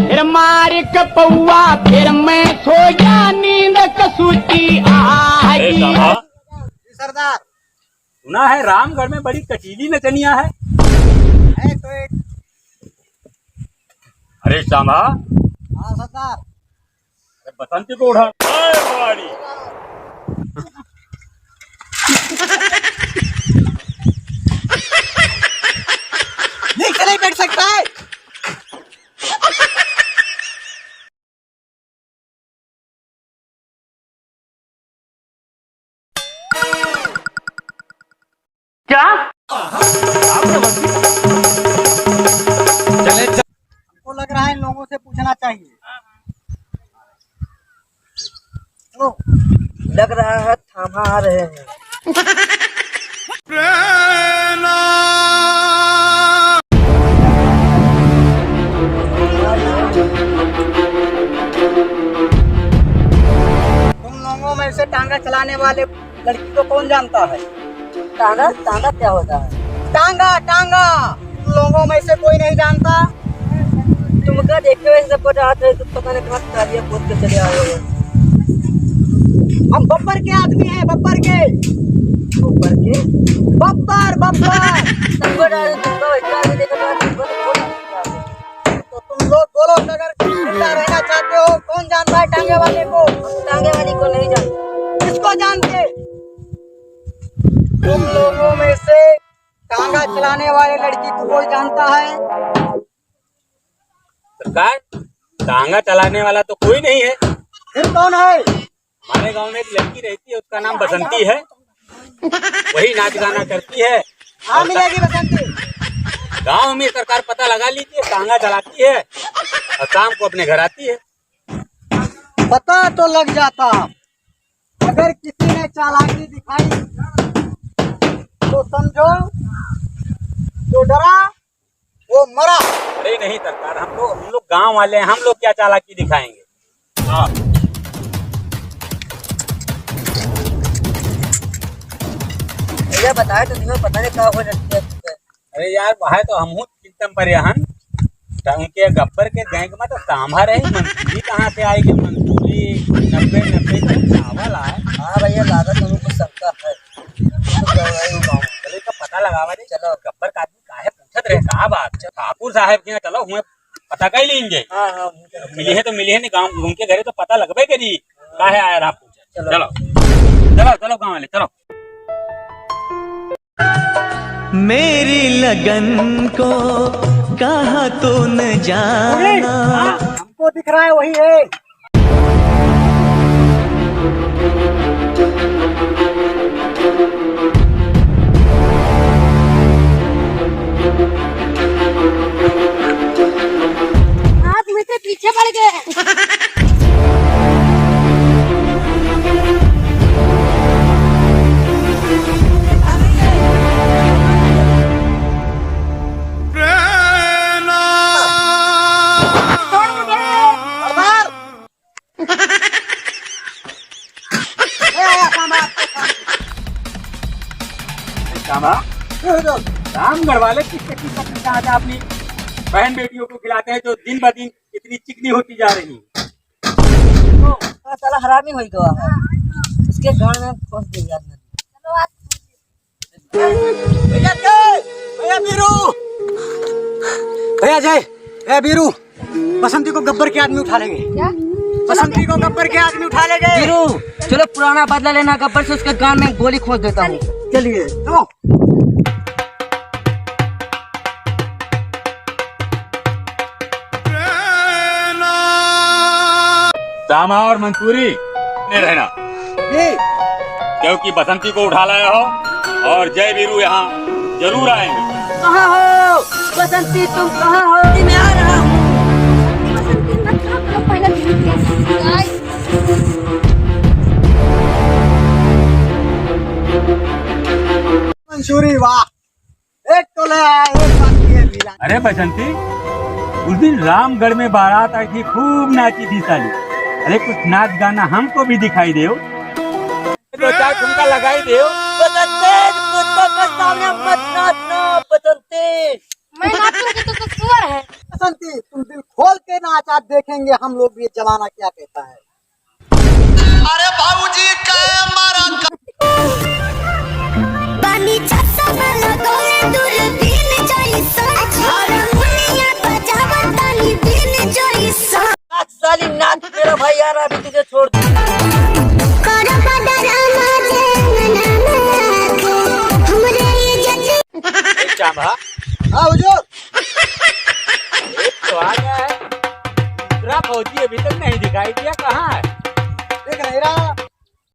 फिर मार कपौआ फिर मैं सो गया नींद कसूती अरे शामा, सरदार सुना है रामगढ़ में बड़ी कटीली नचनिया है। तो एक अरे शामा, हाँ सरदार बसंती को उठा बाड़ी। नीचे नहीं बैठ सकता है। क्या हमको लग रहा है इन लोगों से पूछना चाहिए। चलो लग रहा है थामा आ रहे हैं। तुम लोगों में से टांगा चलाने वाले लड़की को कौन जानता है? टांगा टांगा क्या होता है? टांगा टांगा तुम लोगों में से कोई नहीं जानता? तुमका देखे हुए सब पता है तो पता नहीं कहाँ तालियां कूद के चले आए हो। हम बब्बर के आदमी हैं, बब्बर के। ऊपर के बब्बर बब्बर सबको डाल तुमका वैसा भी देखा था तुमको तो बहुत अच्छा है। तो तुम लोग बोलो अगर जिंदा रहना चाहते हो कौन जानता है टांगे वाले को? टांगे वाली को नहीं जानते। किसको जानते? तुम लोगों में से टांगा चलाने वाले लड़की को कोई जानता है? सरकार, टांगा चलाने वाला तो कोई नहीं है। फिर कौन है? हमारे गांव में एक लड़की रहती है, उसका नाम बसंती है। वही नाच गाना करती है। हाँ मिलेगी बसंती। गांव में सरकार पता लगा लीजिए, टांगा चलाती है और शाम को अपने घर आती है। पता तो लग जाता, अगर किसी ने चालाकी दिखाई तो समझो जो डरा वो मरा। अरे नहीं सरकार, हम लोग गांव वाले हैं, हम लोग क्या चालाकी दिखाएंगे। हाँ, भैया बताए तो तुम्हें पता नहीं कहाँ हो रखी है। अरे यार वह तो हम चिंतन पर यहन उनके गब्बर के गैंग में तो सांभर है। मंसूरी कहाँ से आएगी? मंसूरी 90 का चावल आए। हाँ भैया लागत हमें कुछ शंका है। चलो इसका पता लगावा दे। चलो गब्बर का आदमी काहे पूछत रहे कहा बात? ठाकुर साहब के यहाँ चलो हुए पता कर लेंगे। हाँ हाँ मिली है तो मिली है, नहीं गाँव उनके घरे तो पता लगबे करी काहे आया रहा पूछे। चलो चलो चलो गाँव वाले चलो। मेरी लगन को कहा तो न जाना। हमको दिख रहा है वही है। हाथ में से पीछे पड़ गए। रामगढ़ वाले किसके किस आज अपनी बहन बेटियों को खिलाते हैं जो दिन ब दिन इतनी चिकनी होती जा रही। तो साला हरामी हो गया है। इसके गांव में फंस गया है। भैया जय, भैया बीरू, भैया जय, ए बीरू, बसंती को गब्बर के आदमी उठा लेंगे। क्या? बसंती को गब्बर के आदमी उठा लेंगे। वीरू चलो पुराना बदला लेना गब्बर से, उसके गांव में गोली खोद देता हूँ। चलिए तो दामा और मंसूरी ने रहना, जी क्योंकि बसंती को उठा लाया हो और जय वीरू यहाँ जरूर आएंगे। कहाँ हो बसंती, तुम कहाँ हो? मैं आ रहा हूँ। बसंती मत करो, तुम पहले गाइस मंसूरी वाह, एक तो ले आया, एक बाकी है मिला। अरे बसंती, उस दिन रामगढ़ में बारात आई थी, खूब नाची थी साली। अरे कुछ नाच गाना हमको भी दिखाई दे, दो चार ठुमका लगाई दे। बसंती कुत्तों के सामने मत नाचना। बसंती मैं नाचूंगी तो सुअर है। बसंती तुम दिल खोल के नाच। आज आज देखेंगे हम लोग भी ये जमाना क्या कहता है। पानी छत्ता वाला गोले दूरबीन जैसा और मुनिया बजावत ताली बीन जैसा नाच साली नाच, मेरा भाई यार अभी तुझे छोड़ दूं। कर बदरामा जे हमरे ये जति चांभा हाँ हुजूर। तो आ गया है, दूसरा फौजी अभी तक नहीं दिखाई दिया, कहाँ है? देख नहीं रहा।